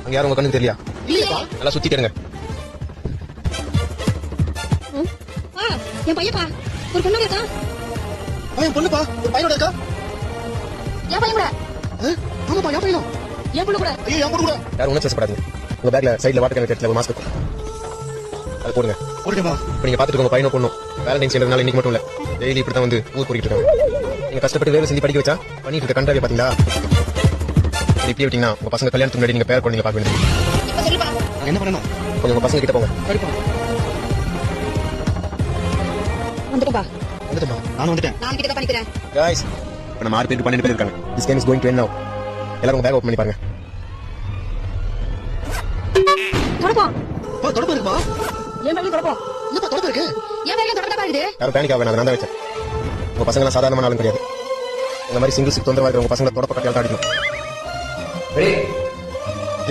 அங்க யாரும் உங்க கண்ணுக்கு தெரியலையா? இல்லையா? நல்லா சுத்தி தேடுங்க. என் பையப்பா ஒரு பொண்ணு இருக்கா. என் பொண்ணுப்பா ஒரு பையனோட இருக்கா. என் பையன் கூட. ஆமாப்பா என் பையனும். என் பொண்ணு கூட. ஐயோ என் பொண்ணு கூட. யாரும் உணர்ச்சி வசப்படாதீங்க. உங்க பேக்ல சைடுல வாட்டர் கேன் எடுத்துல ஒரு மாஸ்க் இருக்கும், அது போடுங்க. ஓகேப்பா. இப்ப நீங்க பாத்துட்டு உங்க பையனும் பொண்ணும் வேலண்டைன்ஸ் டேனால இன்னைக்கு மட்டும் இல்ல, டெய்லி இப்படிதான் வந்து ஊர் கூட்டிட்டு இருக்காங்க. நீங்க கஷ்டப்பட்டு வேலை செஞ்சு படிக்க வச்சா பண்ணிட்டு இருக்க கண்டாவே பாத்தீங்களா? இப்படி விட்டீங்கன்னா உங்க பசங்க கல்யாணத்துக்கு முன்னாடி நீங்க பேர குழந்தைங்க பார்க்க வேண்டியது. இப்ப சொல்லுப்பா. என்ன பண்ணணும்? கொஞ்சம் உங்க பசங்க கிட்ட போங்க. சரிப்பா. வந்துட்டப்பா. வந்துட்டேன்ப்பா. நானும் வந்துட்டேன். நான் கிட்ட பண்ணிக்கிறேன். गाइस இப்ப நம்ம 6 பேர் 12 பேர் இருக்காங்க. This game is going to end now. எல்லாரும் உங்க பேக் ஓபன் பண்ணி பாருங்க. தொடப்பா. தொடப்பா இருக்குப்பா. என் பேக்ல தொடப்பா. என்னப்பா தொடப்பா இருக்கு? என் பேக்ல தொடப்பா இருக்குது. யாரும் பேனிக் ஆக வேணாம், நான் தான் வச்சேன். உங்க பசங்க எல்லாம் சாதாரணமான ஆளுங்க கிடையாது. இந்த மாதிரி சிங்கிள்ஸுக்கு தொந்தரவா இருக்கிற உங்க பசங்களை தொடப்ப கட்டியால் தான் அடிக்கணும். ரெடி